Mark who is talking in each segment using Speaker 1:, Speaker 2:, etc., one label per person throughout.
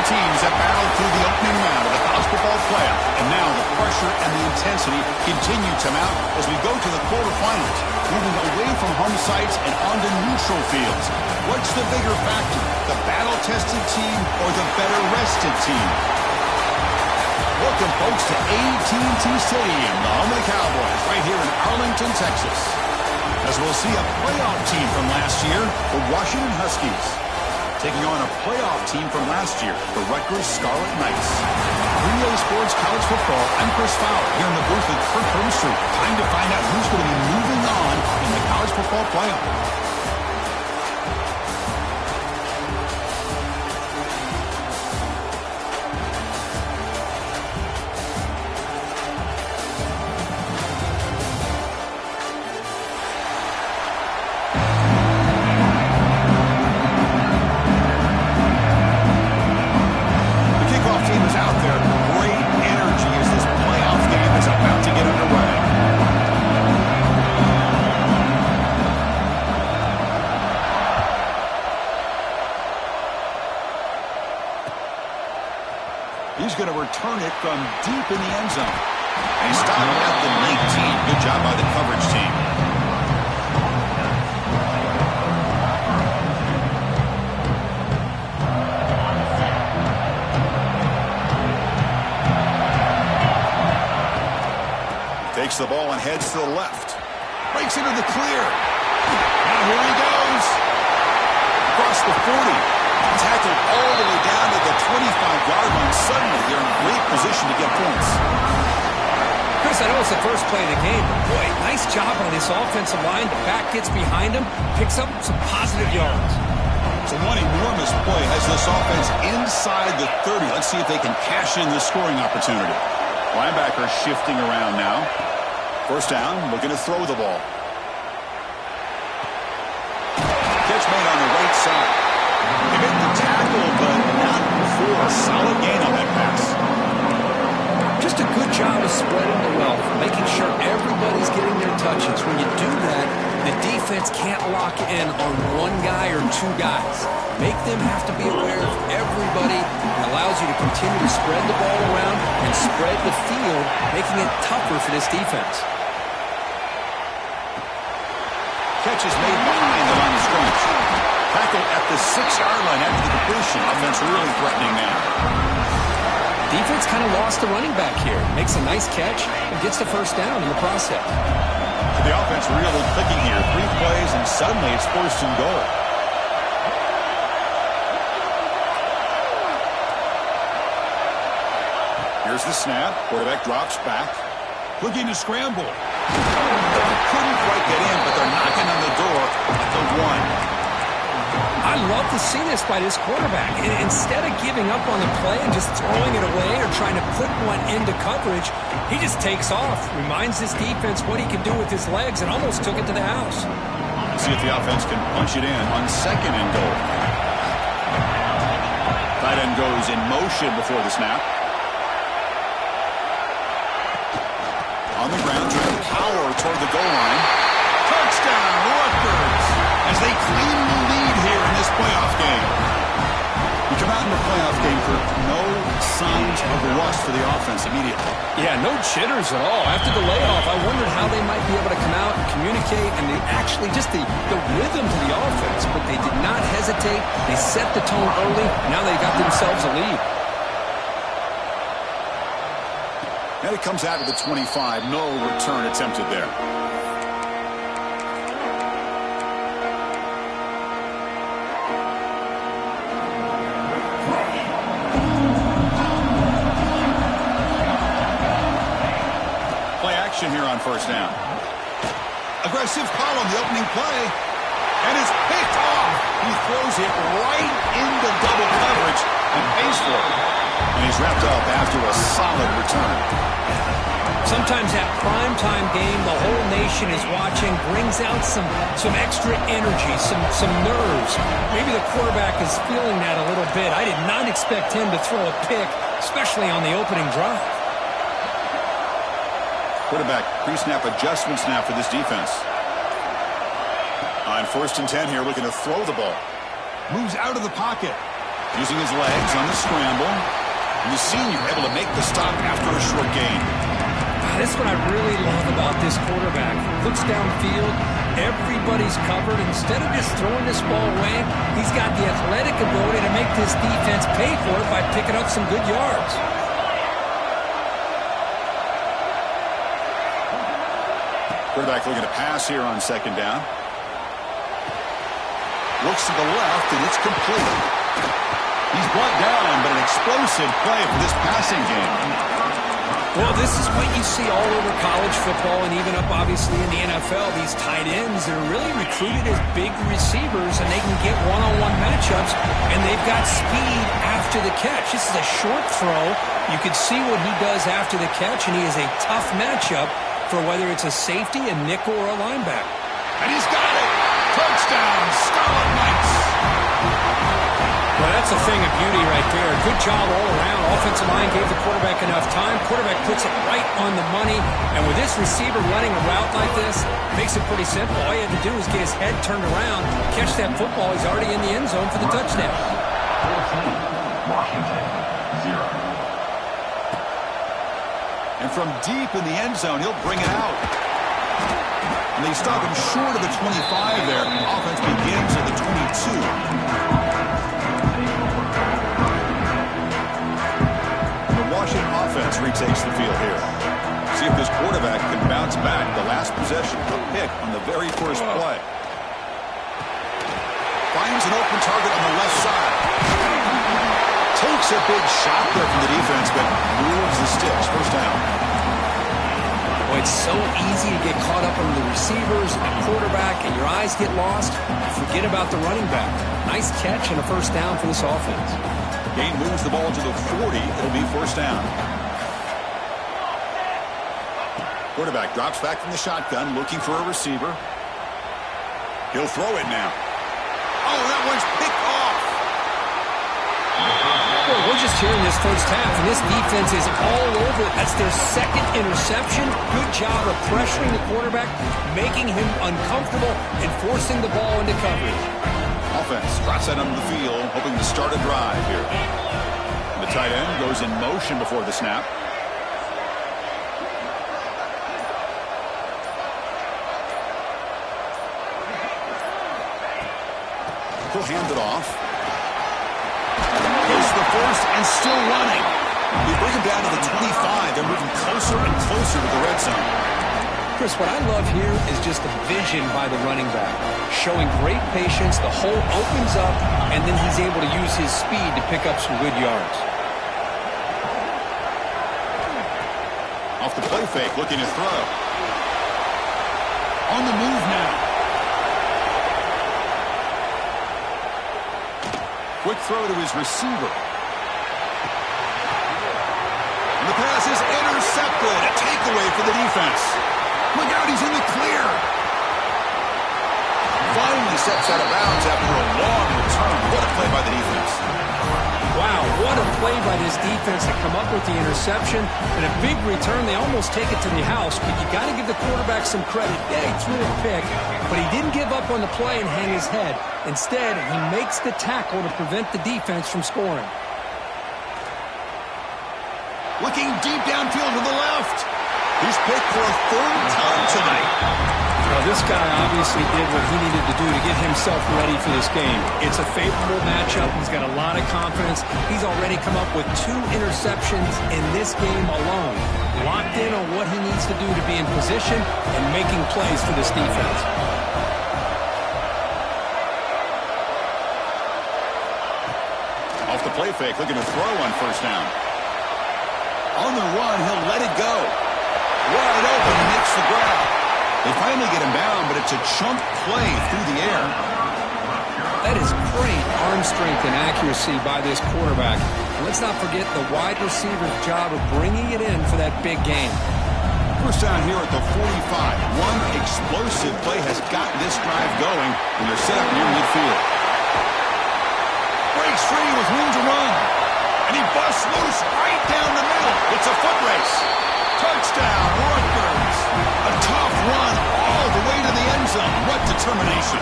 Speaker 1: teams that battled through the opening round of the college football playoff. And now the pressure and the intensity continue to mount as we go to the quarterfinals, moving away from home sites and onto neutral fields. What's the bigger factor, the battle-tested team or the better-rested team? Welcome, folks, to AT&T Stadium, the home of the Cowboys, right here in Arlington, Texas. As we'll see a playoff team from last year, the Washington Huskies, taking on a playoff team from last year, the Rutgers Scarlet Knights. Relay Sports College Football, I'm Chris Fowler, here in the booth with Kirk Herbstreit. Time to find out who's going to be moving on in the college football playoff. He's going to return it from deep in the end zone. And he stopped at the 19. Good job by the coverage team. Takes the ball and heads to the left. Breaks into the clear. Now here he goes. Across the 40. Tackled all the way down to the 25-yard line. Suddenly, they're in great position to get points.
Speaker 2: Chris, I know it's the first play of the game, but boy, nice job on this offensive line. The back gets behind him, picks up some positive yards.
Speaker 1: So one enormous play has this offense inside the 30. Let's see if they can cash in the scoring opportunity. Linebacker shifting around now. First down, looking to throw the ball. Catch made on the right side. They made the tackle, but not before. A solid gain on that pass.
Speaker 2: Just a good job of spreading the wealth, making sure everybody's getting their touches. When you do that, the defense can't lock in on one guy or two guys. Make them have to be aware of everybody. It allows you to continue to spread the ball around and spread the field, making it tougher for this defense.
Speaker 1: Catch is made behind the line of scrimmage. Tackle at the 6-yard line after the completion. Offense really threatening now.
Speaker 2: Defense kind of lost the running back here. Makes a nice catch and gets the first down in the process.
Speaker 1: The offense really clicking here. 3 plays and suddenly it's first and goal. Here's the snap. Quarterback drops back. Looking to scramble. Couldn't quite get in, but they're knocking on the door at the 1.
Speaker 2: I love to see this by this quarterback. Instead of giving up on the play and just throwing it away or trying to put one into coverage, he just takes off, reminds his defense what he can do with his legs, and almost took it to the house.
Speaker 1: Let's see if the offense can punch it in on second and goal. Tight end goes in motion before the snap. On the ground, trying to power toward the goal line. Touchdown, Rutgers, as they claim the lead here in this playoff game. You come out in the playoff game for no signs of rust for the offense immediately.
Speaker 2: Yeah, no jitters at all. After the layoff, I wondered how they might be able to come out and communicate and actually just the rhythm to the offense. But they did not hesitate. They set the tone early. Now they got themselves a lead.
Speaker 1: And it comes out of the 25. No return attempted there. Play action here on first down. Aggressive call on the opening play. And it's picked off. He throws it right into double coverage and pays for it. And he's wrapped up after a solid return.
Speaker 2: Sometimes that primetime game, the whole nation is watching, brings out some extra energy, some nerves. Maybe the quarterback is feeling that a little bit. I did not expect him to throw a pick, especially on the opening drive.
Speaker 1: Quarterback pre-snap adjustments now for this defense. On first and 10 here, looking to throw the ball. Moves out of the pocket. Using his legs on the scramble. And the senior able to make the stop after a short gain.
Speaker 2: This is what I really love about this quarterback. Looks downfield. Everybody's covered. Instead of just throwing this ball away, he's got the athletic ability to make this defense pay for it by picking up some good yards.
Speaker 1: Quarterback looking to pass here on second down. Looks to the left, and it's complete. He's brought down, but an explosive play for this passing game.
Speaker 2: Well, this is what you see all over college football and even up, obviously, in the NFL. These tight ends that are really recruited as big receivers, and they can get one-on-one matchups, and they've got speed after the catch. This is a short throw. You can see what he does after the catch, and he is a tough matchup for whether it's a safety, a nickel, or a linebacker.
Speaker 1: And he's got it! Touchdown, Scarlet Knights!
Speaker 2: Well, that's a thing of beauty right there. Good job all around. Offensive line gave the quarterback enough time. Quarterback puts it right on the money. And with this receiver running a route like this, makes it pretty simple. All you have to do is get his head turned around, catch that football. He's already in the end zone for the touchdown.
Speaker 1: Washington, 0. And from deep in the end zone, he'll bring it out. And they stop him short of the 25 there. Offense begins at the 22. Washington offense retakes the field here. See if this quarterback can bounce back. The last possession, a pick on the very first play. Finds an open target on the left side. Takes a big shot there from the defense, but moves the sticks. First down.
Speaker 2: Well, it's so easy to get caught up on the receivers and the quarterback, and your eyes get lost. Forget about the running back. Nice catch and a first down for this offense.
Speaker 1: Gain moves the ball to the 40. It'll be first down. Quarterback drops back from the shotgun, looking for a receiver. He'll throw it now. Oh, that one's picked off.
Speaker 2: Well, we're just here in this first half, and this defense is all over it. That's their second interception. Good job of pressuring the quarterback, making him uncomfortable, and forcing the ball into coverage.
Speaker 1: Offense drops that onto the field, hoping to start a drive here. And the tight end goes in motion before the snap. He'll hand it off. Goes to the first and still running. We bring him down to the 25. They're moving closer and closer to the red zone.
Speaker 2: Chris, what I love here is just the vision by the running back. Showing great patience, the hole opens up, and then he's able to use his speed to pick up some good yards.
Speaker 1: Off the play fake, looking to throw. On the move now. Quick throw to his receiver. And the pass is intercepted. A takeaway for the defense. Look out, he's in the clear. Finally steps out of bounds after a long return. What a play by the defense.
Speaker 2: Wow, what a play by this defense to come up with the interception. And a big return. They almost take it to the house, but you got to give the quarterback some credit. Yeah, he threw a pick, but he didn't give up on the play and hang his head. Instead, he makes the tackle to prevent the defense from scoring.
Speaker 1: Looking deep downfield to the left. He's picked for a third time tonight.
Speaker 2: Well, this guy obviously did what he needed to do to get himself ready for this game. It's a favorable matchup. He's got a lot of confidence. He's already come up with 2 interceptions in this game alone. Locked in on what he needs to do to be in position and making plays for this defense.
Speaker 1: Off the play fake, looking to throw on first down. On the run, he'll let it go. Wide open, he makes the grab. They finally get him down, but it's a chunk play through the air.
Speaker 2: That is great arm strength and accuracy by this quarterback. And let's not forget the wide receiver's job of bringing it in for that big game.
Speaker 1: First down here at the 45. One explosive play has gotten this drive going, and they're set up near midfield. Breaks free with room to run. And he busts loose right down the middle. It's a foot race. Touchdown, Rutgers. A tough run all the way to the end zone. What determination.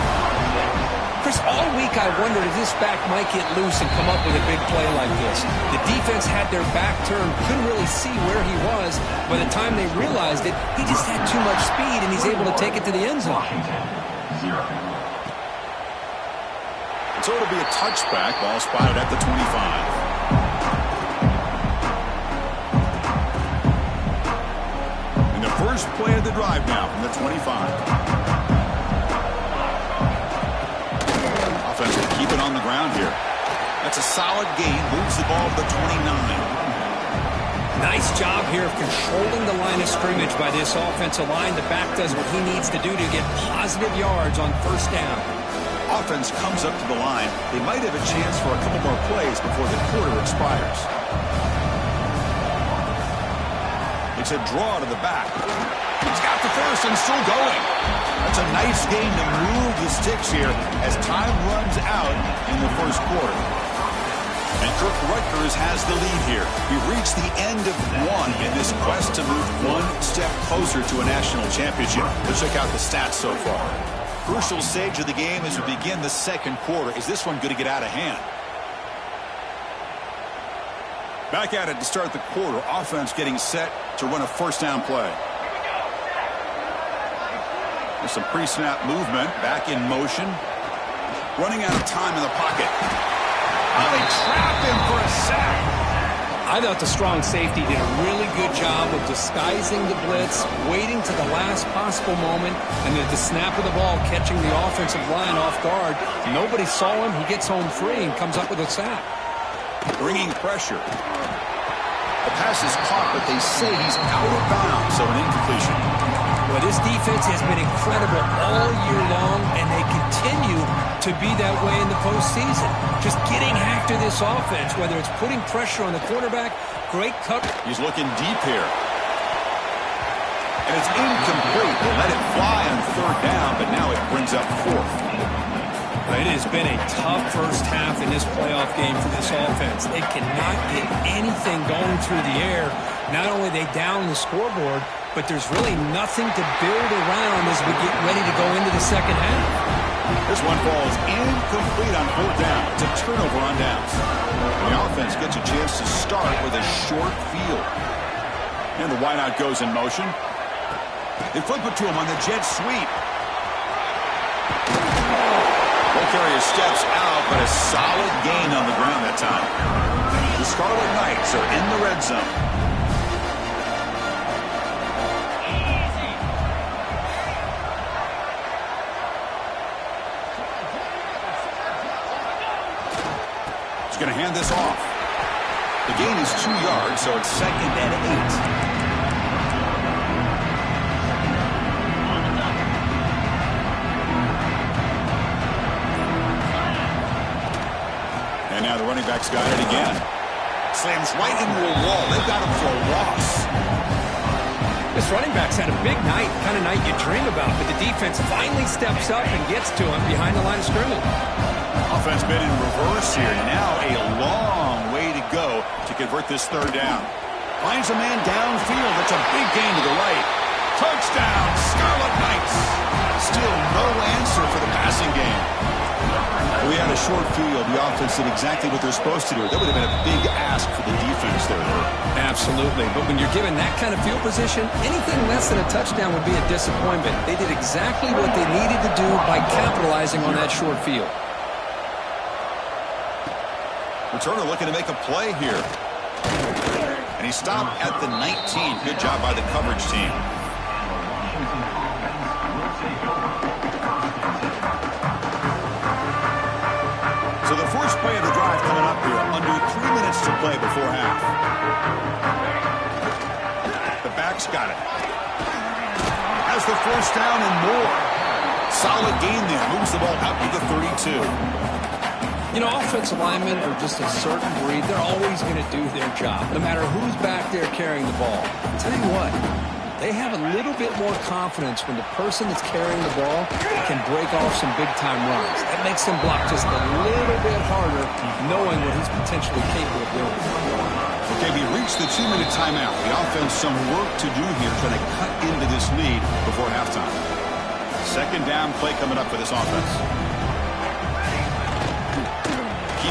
Speaker 2: Chris, all we week, I wondered if this back might get loose and come up with a big play like this. The defense had their back turned, couldn't really see where he was. By the time they realized it, he just had too much speed, and he's able to take it to the end zone.
Speaker 1: So it'll be a touchback. Ball spotted at the 25. First play of the drive now from the 25. Offense will keep it on the ground here. That's a solid gain. Moves the ball to the 29.
Speaker 2: Nice job here of controlling the line of scrimmage by this offensive line. The back does what he needs to do to get positive yards on first down.
Speaker 1: Offense comes up to the line. They might have a chance for a couple more plays before the quarter expires. It's a draw to the back. He's got the first and still going. That's a nice game to move the sticks here as time runs out in the first quarter. And Rutgers has the lead here. We reached the end of one in this quest to move one step closer to a national championship. Let's check out the stats so far. Crucial stage of the game as we begin the second quarter. Is this one going to get out of hand? Back at it to start the quarter. Offense getting set to run a first down play. There's some pre-snap movement. Back in motion. Running out of time in the pocket. Oh, they trapped him for a sack.
Speaker 2: I thought the strong safety did a really good job of disguising the blitz, waiting to the last possible moment, and then at the snap of the ball, catching the offensive line off guard. Nobody saw him. He gets home free and comes up with a sack.
Speaker 1: Bringing pressure. The pass is caught, but they say he's out of bounds, so an incompletion.
Speaker 2: Well, this defense has been incredible all year long, and they continue to be that way in the postseason. Just getting after this offense, whether it's putting pressure on the quarterback, great cover.
Speaker 1: He's looking deep here. And it's incomplete. They let it fly on third down, but now it brings up fourth.
Speaker 2: It has been a tough first half in this playoff game for this offense. They cannot get anything going through the air. Not only are they down the scoreboard, but there's really nothing to build around as we get ready to go into the second half.
Speaker 1: This one falls incomplete on fourth down. It's a turnover on downs. The offense gets a chance to start with a short field. And the wideout goes in motion. They flip it to him on the jet sweep. Carrier steps out, but a solid gain on the ground that time. The Scarlet Knights are in the red zone. He's going to hand this off. The gain is 2 yards, so it's second and 8. And now the running back's got it again. Slams right into a wall. They've got him for a loss.
Speaker 2: This running back's had a big night, kind of night you dream about, but the defense finally steps up and gets to him behind the line of scrimmage.
Speaker 1: Offense been in reverse here. Now a long way to go to convert this third down. Finds a man downfield. That's a big gain to the right. Touchdown, Scarlet Knights. Still no answer for the passing game. We had a short field. The offense did exactly what they're supposed to do. That would have been a big ask for the defense there.
Speaker 2: Absolutely. But when you're given that kind of field position, anything less than a touchdown would be a disappointment. They did exactly what they needed to do by capitalizing on that short field.
Speaker 1: Returner looking to make a play here. And he stopped at the 19. Good job by the coverage team. So the first play of the drive coming up here. Under 3 minutes to play before half. The back's got it. Has the first down and more. Solid gain there. Moves the ball out to the 32.
Speaker 2: You know, offensive linemen are just a certain breed. They're always going to do their job, no matter who's back there carrying the ball. I'll tell you what, they have a little bit more confidence when the person that's carrying the ball can break off some big-time runs. That makes them block just a little bit harder, knowing what he's potentially capable of doing.
Speaker 1: Okay, we reached the 2-minute timeout. The offense some work to do here, trying to cut into this lead before halftime. Second down play coming up for this offense.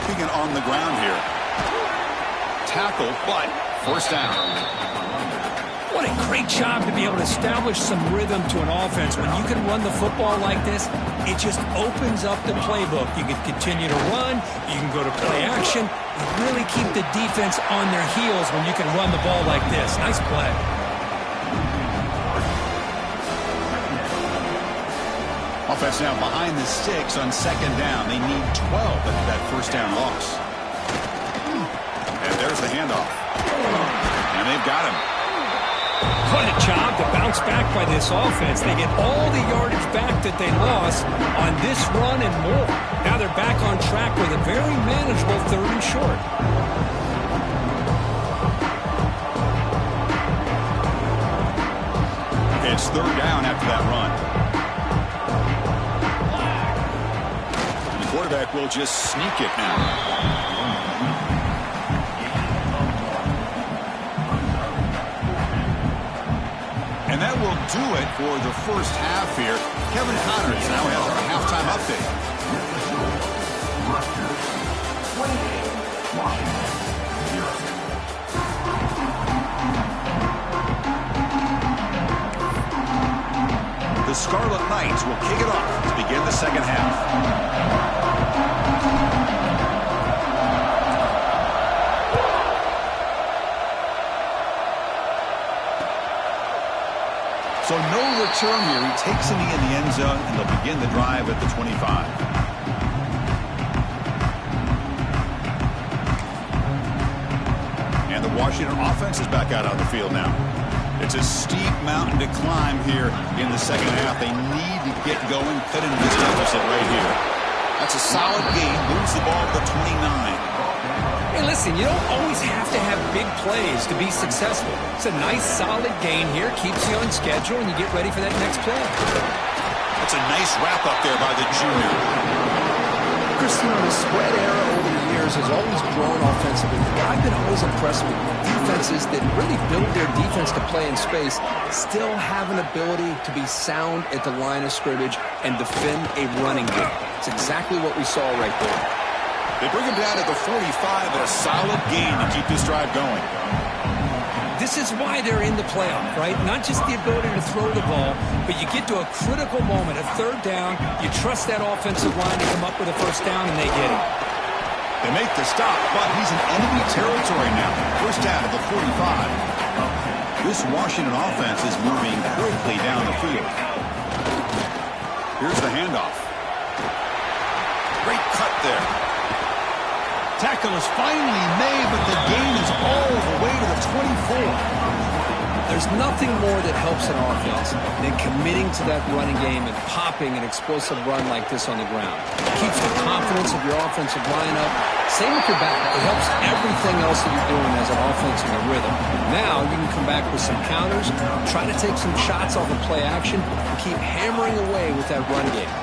Speaker 1: keeping it on the ground here. Tackle, but first down.
Speaker 2: What a great job to be able to establish some rhythm to an offense. When you can run the football like this, it just opens up the playbook. You can continue to run. You can go to play action. And really keep the defense on their heels when you can run the ball like this. Nice play.
Speaker 1: Offense now behind the sticks on second down. They need 12 after that first down loss. And there's the handoff. And they've got him.
Speaker 2: What a job to bounce back by this offense. They get all the yardage back that they lost on this run and more. Now they're back on track with a very manageable 3rd and short.
Speaker 1: It's 3rd down after that run. And the quarterback will just sneak it now. And that will do it for the first half here. Kevin Connors now has our halftime update. The Scarlet Knights will kick it off to begin the second half. So no return here. He takes it in the end zone, and they'll begin the drive at the 25. And the Washington offense is back out on the field now. It's a steep mountain to climb here in the second half. They need to get going, cut into this deficit right here. That's a solid gain. Moves the ball to the 29.
Speaker 2: Hey, listen, you don't always have to have big plays to be successful. It's a nice, solid gain here. Keeps you on schedule, and you get ready for that next play.
Speaker 1: That's a nice wrap-up there by the junior.
Speaker 2: Christian, the spread era over the years has always grown offensively. But I've been always impressed with defenses that really build their defense to play in space, still have an ability to be sound at the line of scrimmage and defend a running game. It's exactly what we saw right there.
Speaker 1: They bring him down at the 45, but a solid gain to keep this drive going.
Speaker 2: This is why they're in the playoff, right? Not just the ability to throw the ball, but you get to a critical moment, a 3rd down. You trust that offensive line to come up with a first down, and they get it.
Speaker 1: They make the stop, but he's in enemy territory now. First down at the 45. This Washington offense is moving quickly down the field. Here's the handoff. Great cut there. Tackle is finally made, but the gain is all the way to the 24.
Speaker 2: There's nothing more that helps an offense than committing to that running game and popping an explosive run like this on the ground. It keeps the confidence of your offensive line up. Same with your back. It helps everything else that you're doing as an offense in a rhythm. Now you can come back with some counters, try to take some shots off of play action, and keep hammering away with that run game.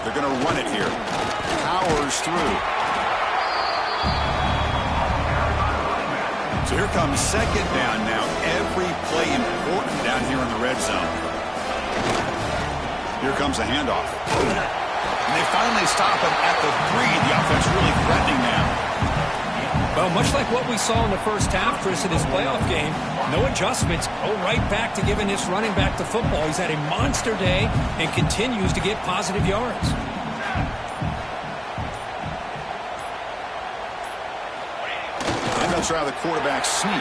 Speaker 1: They're going to run it here. Powers through. So here comes second down now. Every play important down here in the red zone. Here comes a handoff. And they finally stop him at the 3. The offense really threatening now.
Speaker 2: Well, much like what we saw in the first half, Chris, in this playoff game, no adjustments. Go right back to giving this running back the football. He's had a monster day and continues to get positive yards.
Speaker 1: They'll try the quarterback sneak.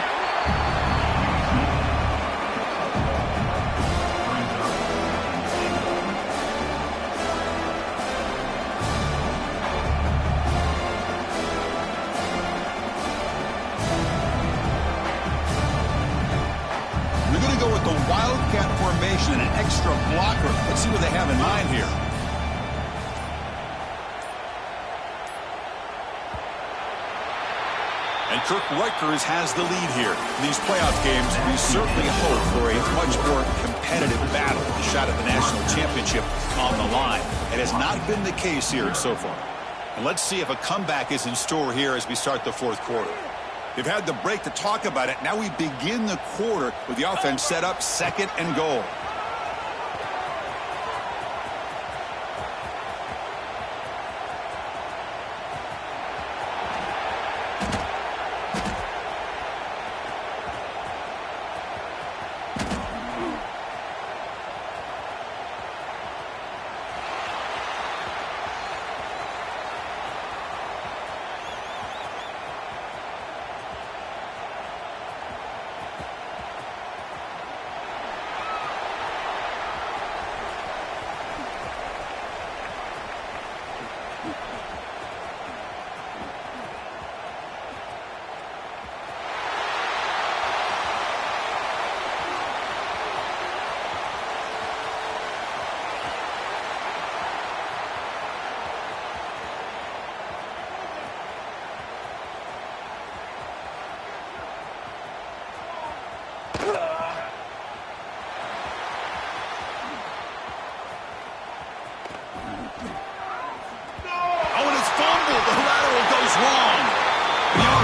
Speaker 1: They're going to go with the Wildcat formation and an extra blocker. Let's see what they have in mind here. And Kirk Rutgers has the lead here. In these playoff games, we certainly hope for a much more competitive battle. A shot at the national championship on the line. It has not been the case here so far. And let's see if a comeback is in store here as we start the 4th quarter. They've had the break to talk about it. Now we begin the quarter with the offense set up 2nd and goal.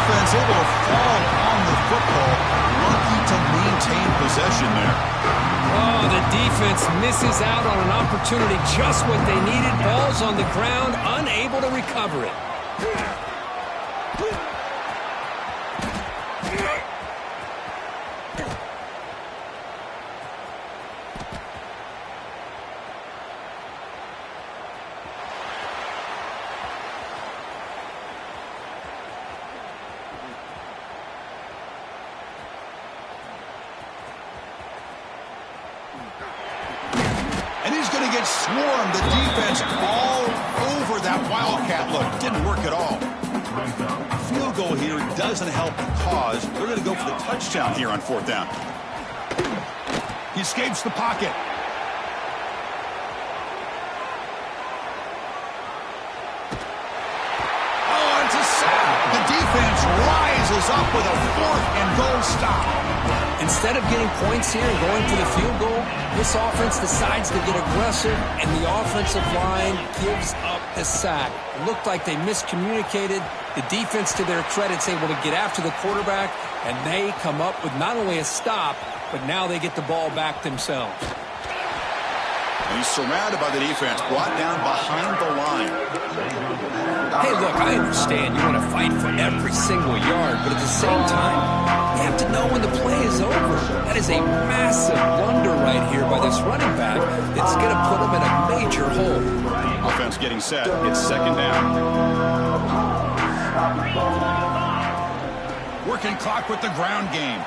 Speaker 1: defense able to fall on the football. Lucky to maintain possession there.
Speaker 2: Oh, the defense misses out on an opportunity, just what they needed. Ball's on the ground, unable to recover it.
Speaker 1: And he's going to get swarmed. The defense all over that Wildcat look. Didn't work at all. Field goal here doesn't help the cause. They're going to go for the touchdown here on 4th down. He escapes the pocket. Oh, it's a sack. The defense rises up with a 4th and goal stop.
Speaker 2: Instead of getting points here and going to the field goal, this offense decides to get aggressive, and the offensive line gives up the sack. It looked like they miscommunicated. The defense, to their credit, is able to get after the quarterback, and they come up with not only a stop, but now they get the ball back themselves.
Speaker 1: And he's surrounded by the defense, brought down behind the line.
Speaker 2: Hey, look, I understand you want to fight for every single yard, but at the same time, you have to know when the play is over. That is a massive blunder right here by this running back that's going to put him in a major hole.
Speaker 1: Offense getting set. It's 2nd down. Working clock with the ground game.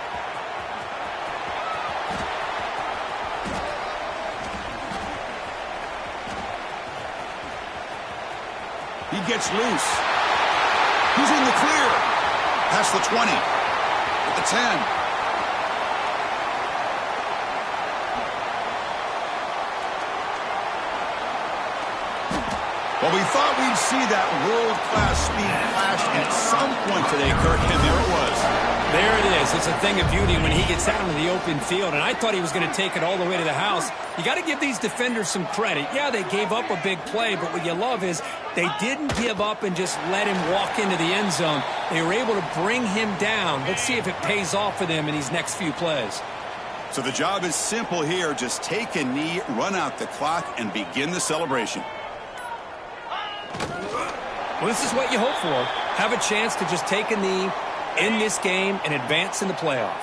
Speaker 1: He gets loose. He's in the clear. Past the 20. At the 10. Well, we thought we'd see that world-class speed flash at some point today, Kirk, and there it was.
Speaker 2: There it is. It's a thing of beauty when he gets out into the open field, and I thought he was going to take it all the way to the house. You got to give these defenders some credit. Yeah, they gave up a big play, but what you love is they didn't give up and just let him walk into the end zone. They were able to bring him down. Let's see if it pays off for them in these next few plays.
Speaker 1: So the job is simple here. Just take a knee, run out the clock, and begin the celebration.
Speaker 2: Well, this is what you hope for. Have a chance to just take a knee in this game and advance in the playoff.